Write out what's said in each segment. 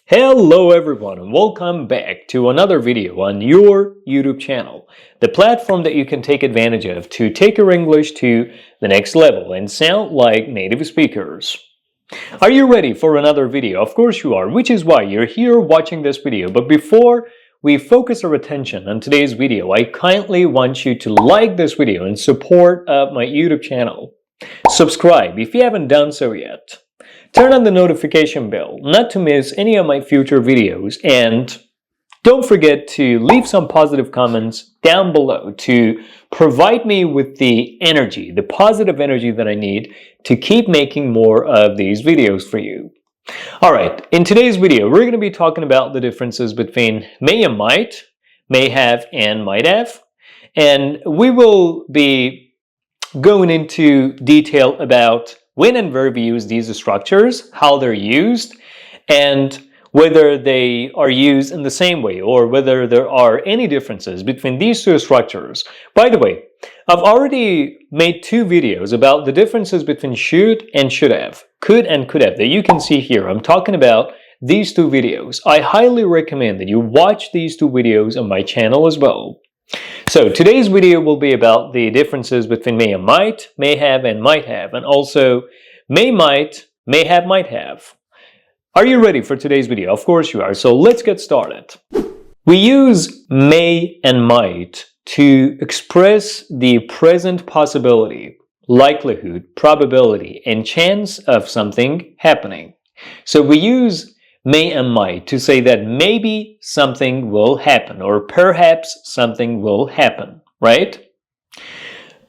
Hello everyone and welcome back to another video on your YouTube channel, the platform that you can take advantage of to take your English to the next level and sound like native speakers. Are you ready for another video? Of course you are, which is why you're here watching this video. But before we focus our attention on today's video, I kindly want you to like this video in support of my YouTube channel. Subscribe if you haven't done so yet. Turn on the notification bell not to miss any of my future videos, and don't forget to leave some positive comments down below to provide me with the energy, the positive energy that I need to keep making more of these videos for you. Alright, in today's video we're going to be talking about the differences between may and might, may have and might have, and we will be going into detail about when and where we use these structures, how they're used, and whether they are used in the same way or whether there are any differences between these two structures. By the way, I've already made two videos about the differences between should and should have, could and could have, that you can see here. I'm talking about these two videos. I highly recommend that you watch these two videos on my channel as well. So today's video will be about the differences between may and might, may have and might have, and also may have, might have. Are you ready for today's video? Of course you are, so let's get started. We use may and might to express the present possibility, likelihood, probability, and chance of something happening. So we use may and might to say that maybe something will happen or perhaps something will happen, right?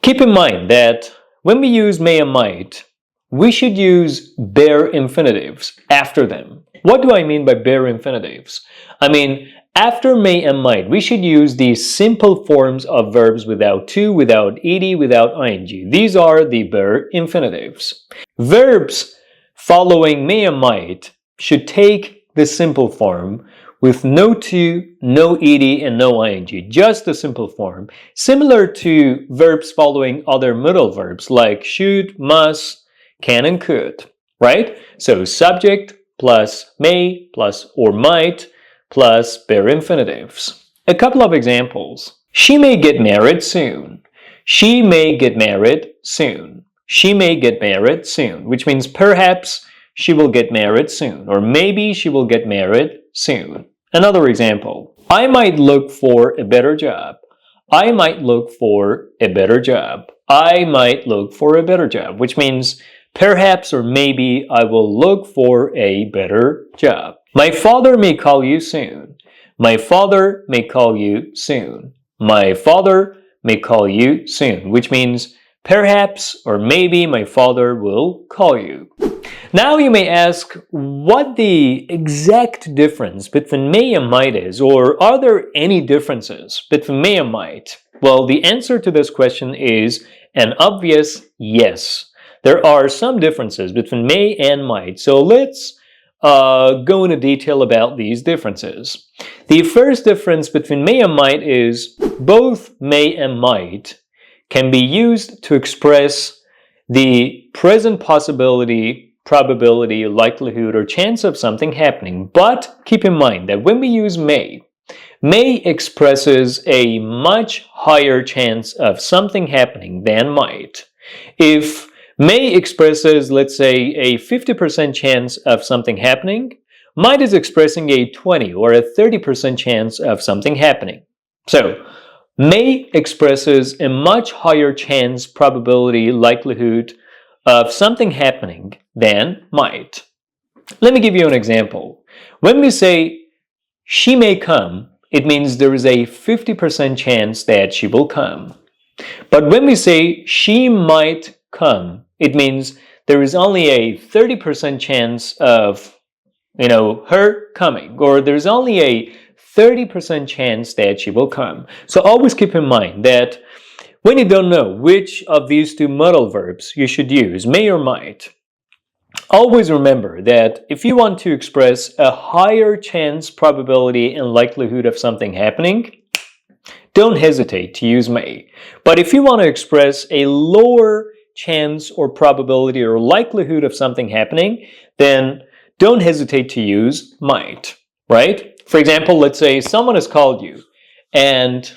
Keep in mind that when we use may and might, we should use bare infinitives after them. What do I mean by bare infinitives? I mean, after may and might, we should use these simple forms of verbs without to, without ed, without ing. These are the bare infinitives. Verbs following may and might should take the simple form with no to, no ed, and no ing, just the simple form, similar to verbs following other middle verbs like should, must, can, and could, right? So subject plus may plus or might plus bare infinitives. A couple of examples. She may get married soon. She may get married soon. She may get married soon, which means perhaps she will get married soon, or maybe she will get married soon. Another example. I might look for a better job. I might look for a better job. I might look for a better job, which means perhaps or maybe I will look for a better job. My father may call you soon. My father may call you soon. My father may call you soon, which means perhaps or maybe my father will call you. Now you may ask what the exact difference between may and might is, or are there any differences between may and might? Well, the answer to this question is an obvious yes. There are some differences between may and might, so let's go into detail about these differences. The first difference between may and might is both may and might can be used to express the present possibility, probability, likelihood, or chance of something happening. But keep in mind that when we use may expresses a much higher chance of something happening than might. If may expresses, let's say, a 50% chance of something happening, might is expressing a 20 or a 30% chance of something happening. So, may expresses a much higher chance, probability, likelihood of something happening than might. Let me give you an example. When we say she may come, it means there is a 50% chance that she will come. But when we say she might come, it means there is only a 30% chance of, her coming, or there's only a 30% chance that she will come. So always keep in mind that when you don't know which of these two modal verbs you should use, may or might, always remember that if you want to express a higher chance, probability, and likelihood of something happening, don't hesitate to use may. But if you want to express a lower chance or probability or likelihood of something happening, then don't hesitate to use might, right? For example, let's say someone has called you and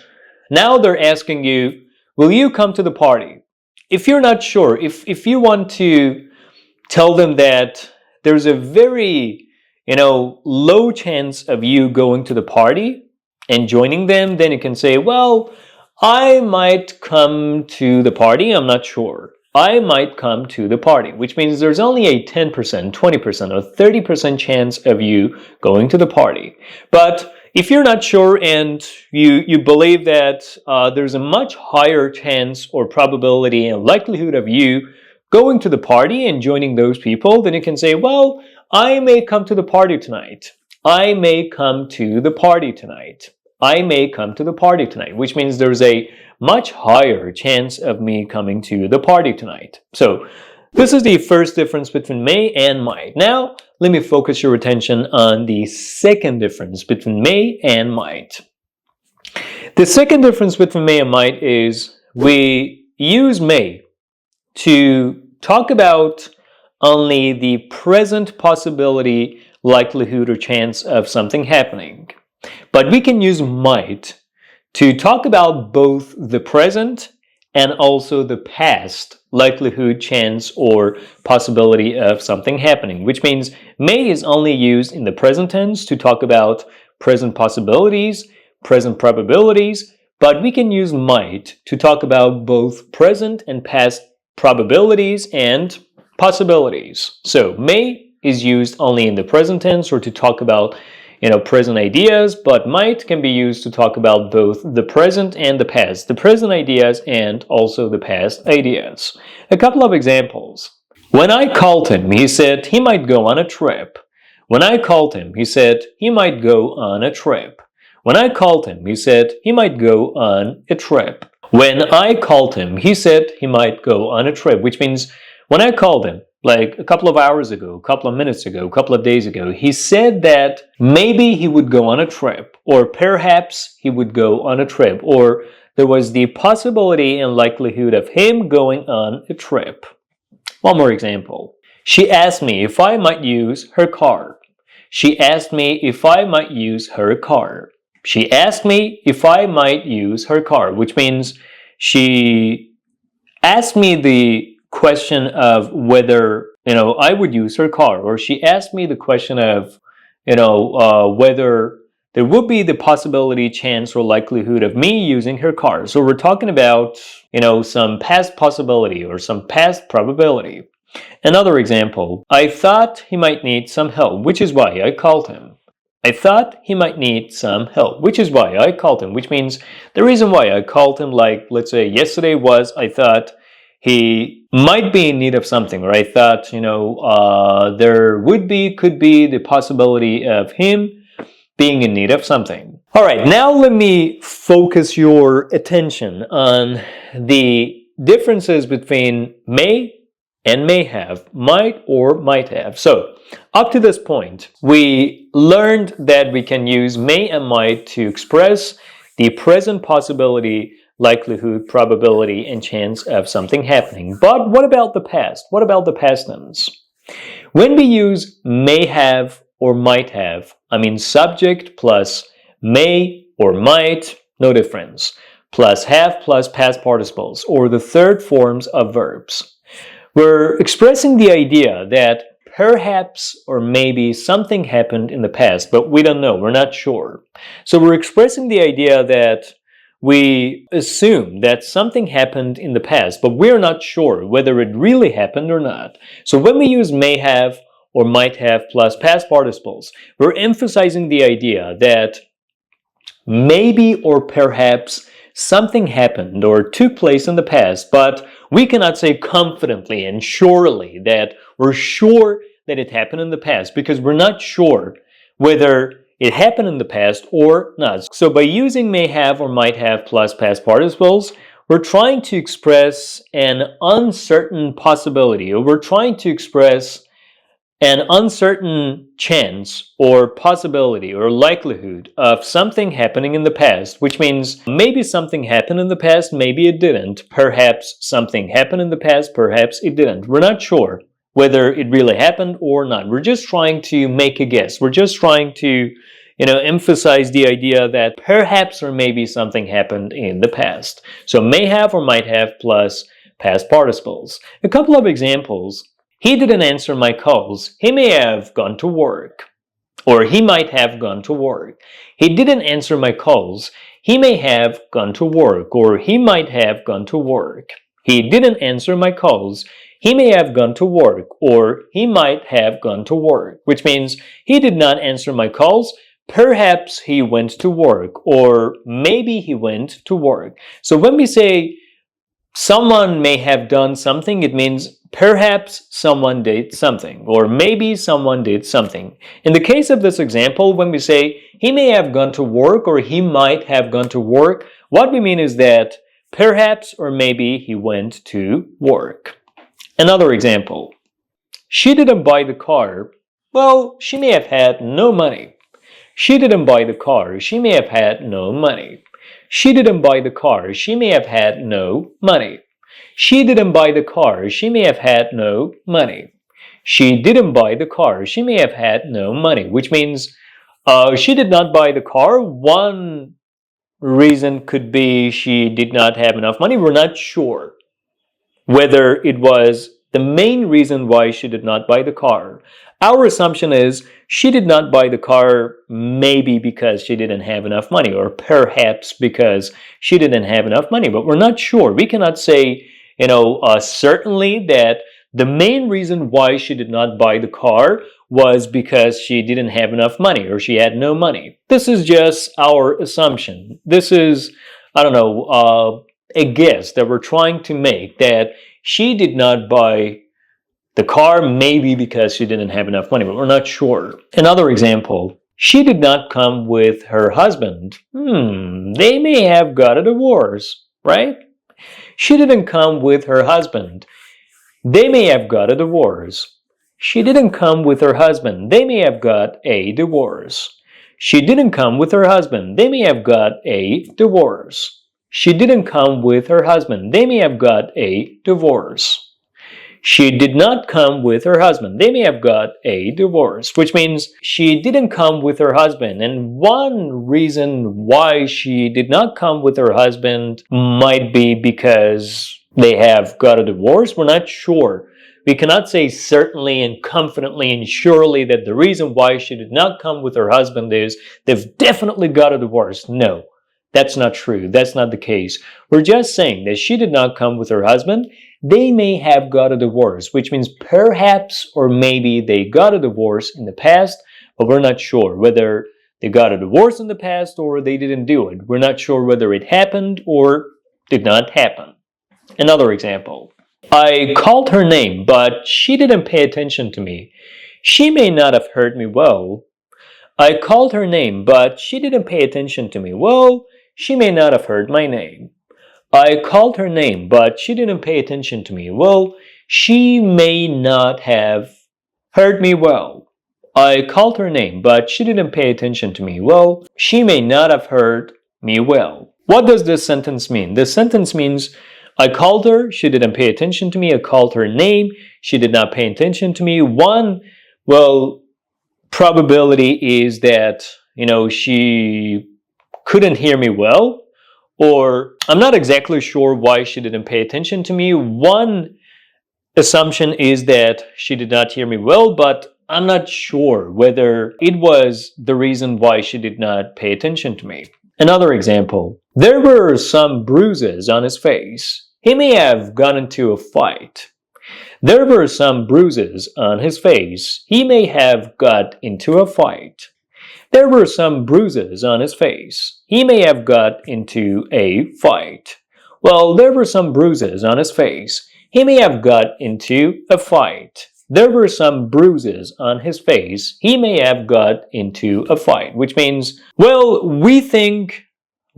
now they're asking you, will you come to the party? If you're not sure, if you want to tell them that there's a very, low chance of you going to the party and joining them, then you can say, well, I might come to the party, I'm not sure. I might come to the party, which means there's only a 10%, 20%, or 30% chance of you going to the party. But if you're not sure and you believe that there's a much higher chance or probability and likelihood of you going to the party and joining those people, then you can say, well, I may come to the party tonight. I may come to the party tonight. I may come to the party tonight, which means there's a much higher chance of me coming to the party tonight. So this is the first difference between may and might. Now, let me focus your attention on the second difference between may and might. The second difference between may and might is we use may to talk about only the present possibility, likelihood, or chance of something happening. But we can use might to talk about both the present and also the past likelihood, chance, or possibility of something happening, which means may is only used in the present tense to talk about present possibilities, present probabilities, but we can use might to talk about both present and past probabilities and possibilities. So may is used only in the present tense or to talk about present ideas, but might can be used to talk about both the present and the past, the present ideas and also the past ideas. A couple of examples. When I called him, he said he might go on a trip. When I called him, he said he might go on a trip. When I called him, he said he might go on a trip. When I called him, he said he might go on a trip, which means when I called him, like a couple of hours ago, a couple of minutes ago, a couple of days ago, he said that maybe he would go on a trip, or perhaps he would go on a trip, or there was the possibility and likelihood of him going on a trip. One more example. She asked me if I might use her car. She asked me if I might use her car. She asked me if I might use her car, which means she asked me the question of whether I would use her car, or she asked me the question of whether there would be the possibility, chance, or likelihood of me using her car. So we're talking about some past possibility or some past probability. Another example, I thought he might need some help, which is why I called him. I thought he might need some help, which is why I called him, which means the reason why I called him, like let's say yesterday, was I thought he might be in need of something, or I thought, there could be the possibility of him being in need of something. All right, now let me focus your attention on the differences between may and may have, might or might have. So, up to this point, we learned that we can use may and might to express the present possibility, likelihood, probability, and chance of something happening. But what about the past? What about the past tense? When we use may have or might have, I mean subject plus may or might, no difference, plus have plus past participles, or the third forms of verbs. We're expressing the idea that perhaps or maybe something happened in the past, but we don't know, we're not sure. So we're expressing the idea that we assume that something happened in the past, but we're not sure whether it really happened or not. So when we use may have or might have plus past participles, we're emphasizing the idea that maybe or perhaps something happened or took place in the past, but we cannot say confidently and surely that we're sure that it happened in the past because we're not sure whether it happened in the past or not. So by using may have or might have plus past participles, we're trying to express an uncertain possibility, or we're trying to express an uncertain chance or possibility or likelihood of something happening in the past, which means maybe something happened in the past, maybe it didn't. Perhaps something happened in the past, perhaps it didn't. We're not sure. whether it really happened or not. We're just trying to make a guess. We're just trying to, emphasize the idea that perhaps or maybe something happened in the past. So may have or might have plus past participles. A couple of examples. He didn't answer my calls. He may have gone to work. Or he might have gone to work. He didn't answer my calls. He may have gone to work. Or he might have gone to work. He didn't answer my calls. He may have gone to work. Or he might have gone to work. Which means he did not answer my calls. Perhaps he went to work. Or maybe he went to work. So when we say someone may have done something, it means perhaps someone did something, or maybe someone did something. In the case of this example, when we say he may have gone to work or he might have gone to work, what we mean is that perhaps or maybe he went to work. Another example. She didn't buy the car. Well, she may have had no money. She didn't buy the car. She may have had no money. She didn't buy the car. She may have had no money. She didn't buy the car. She may have had no money. She didn't buy the car. She may have had no money, which means she did not buy the car. One reason could be she did not have enough money. We're not sure whether it was the main reason why she did not buy the car. Our assumption is she did not buy the car maybe because she didn't have enough money, or perhaps because she didn't have enough money, but we're not sure. We cannot say, certainly that the main reason why she did not buy the car was because she didn't have enough money or she had no money. This is just our assumption. This is, a guess that we're trying to make, that she did not buy the car maybe because she didn't have enough money, but we're not sure. Another example. She did not come with her husband. They may have got a divorce, right? She didn't come with her husband. They may have got a divorce. She didn't come with her husband. They may have got a divorce. She didn't come with her husband. They may have got a divorce. She didn't come with her husband. They may have got a divorce. She did not come with her husband. They may have got a divorce, which means she didn't come with her husband. And one reason why she did not come with her husband might be because they have got a divorce. We're not sure. We cannot say certainly and confidently and surely that the reason why she did not come with her husband is they've definitely got a divorce. No, that's not true. That's not the case. We're just saying that she did not come with her husband. They may have got a divorce, which means perhaps or maybe they got a divorce in the past, but we're not sure whether they got a divorce in the past or they didn't do it. We're not sure whether it happened or did not happen. Another example. I called her name, but she didn't pay attention to me. She may not have heard me well. I called her name, but she didn't pay attention to me. Well, she may not have heard my name. I called her name, but she didn't pay attention to me. Well, she may not have heard me well. I called her name, but she didn't pay attention to me. Well, she may not have heard me well. What does this sentence mean? This sentence means I called her, she didn't pay attention to me. I called her name, she did not pay attention to me. One, probability is that, she couldn't hear me well. Or I'm not exactly sure why she didn't pay attention to me. One assumption is that she did not hear me well, but I'm not sure whether it was the reason why she did not pay attention to me. Another example. There were some bruises on his face. He may have gotten into a fight. There were some bruises on his face. He may have got into a fight. There were some bruises on his face. He may have got into a fight. Well, there were some bruises on his face. He may have got into a fight. There were some bruises on his face. He may have got into a fight, which means,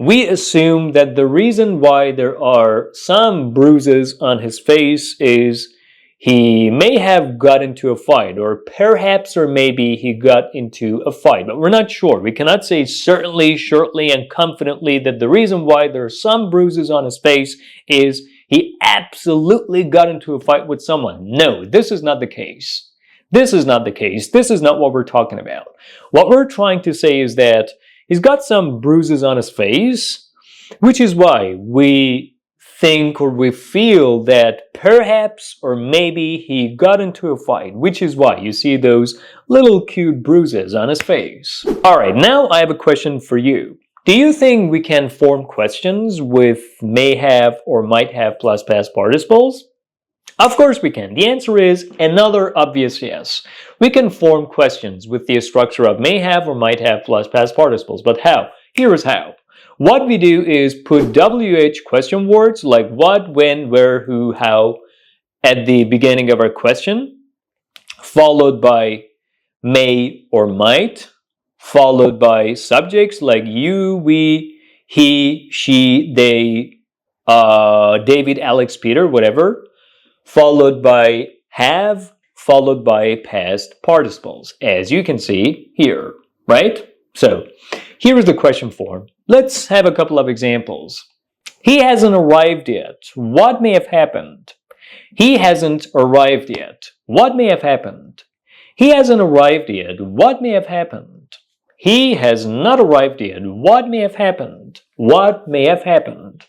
we assume that the reason why there are some bruises on his face is he may have got into a fight, or perhaps or maybe he got into a fight, but we're not sure. We cannot say certainly, surely, and confidently that the reason why there are some bruises on his face is he absolutely got into a fight with someone. No, this is not the case. This is not the case. This is not what we're talking about. What we're trying to say is that he's got some bruises on his face, which is why we think or we feel that perhaps or maybe he got into a fight, which is why you see those little cute bruises on his face. Alright, now I have a question for you. Do you think we can form questions with may have or might have plus past participles? Of course we can. The answer is another obvious yes. We can form questions with the structure of may have or might have plus past participles. But how? Here is how. What we do is put WH question words like what, when, where, who, how at the beginning of our question, followed by may or might, followed by subjects like you, we, he, she, they, David, Alex, Peter, whatever, followed by have, followed by past participles, as you can see here, right? So, here is the question form. Let's have a couple of examples. He hasn't arrived yet. What may have happened? He hasn't arrived yet. What may have happened? He hasn't arrived yet. What may have happened? He has not arrived yet. What may have happened? What may have happened?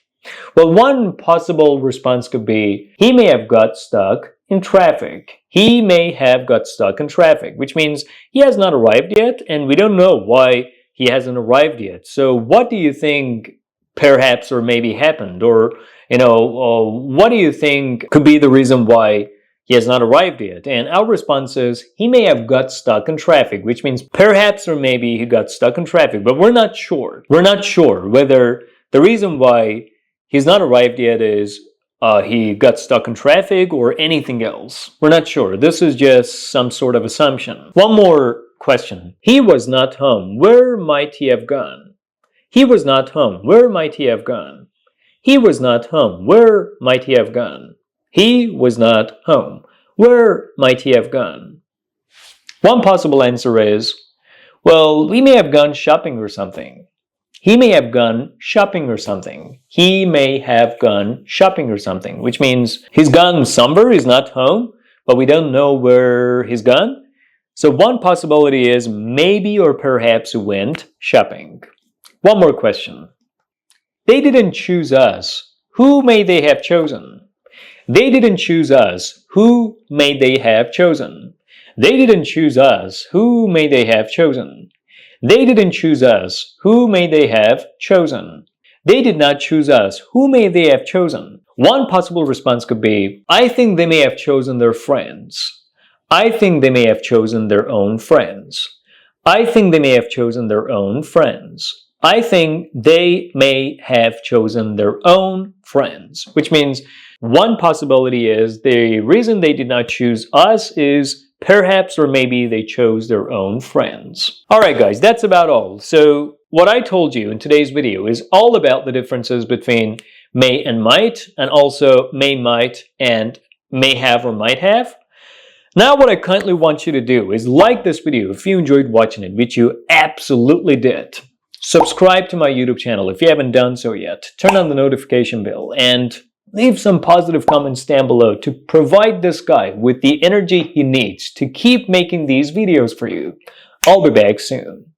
Well, one possible response could be, he may have got stuck in traffic. He may have got stuck in traffic, which means he has not arrived yet, and we don't know why he hasn't arrived yet. So what do you think perhaps or maybe happened? Or, what do you think could be the reason why he has not arrived yet? And our response is, he may have got stuck in traffic, which means perhaps or maybe he got stuck in traffic, but we're not sure. We're not sure whether the reason why he's not arrived yet is he got stuck in traffic or anything else. We're not sure. This is just some sort of assumption. One more question. He was not home. Where might he have gone? He was not home. Where might he have gone? He was not home. Where might he have gone? He was not home. Where might he have gone? One possible answer is, well, we may have gone shopping or something. He may have gone shopping or something. He may have gone shopping or something, which means he's gone somewhere, he's not home, but we don't know where he's gone. So one possibility is maybe or perhaps he went shopping. One more question. They didn't choose us. Who may they have chosen? They didn't choose us. Who may they have chosen? They didn't choose us. Who may they have chosen? They didn't choose us. Who may they have chosen? They did not choose us. Who may they have chosen? One possible response could be, I think they may have chosen their friends. I think they may have chosen their own friends. I think they may have chosen their own friends. I think they may have chosen their own friends, which means one possibility is the reason they did not choose us is perhaps or maybe they chose their own friends. Alright guys, that's about all. So what I told you in today's video is all about the differences between may and might, and also may, might, and may have or might have. Now what I kindly want you to do is like this video if you enjoyed watching it, which you absolutely did. Subscribe to my YouTube channel if you haven't done so yet. Turn on the notification bell and leave some positive comments down below to provide this guy with the energy he needs to keep making these videos for you. I'll be back soon.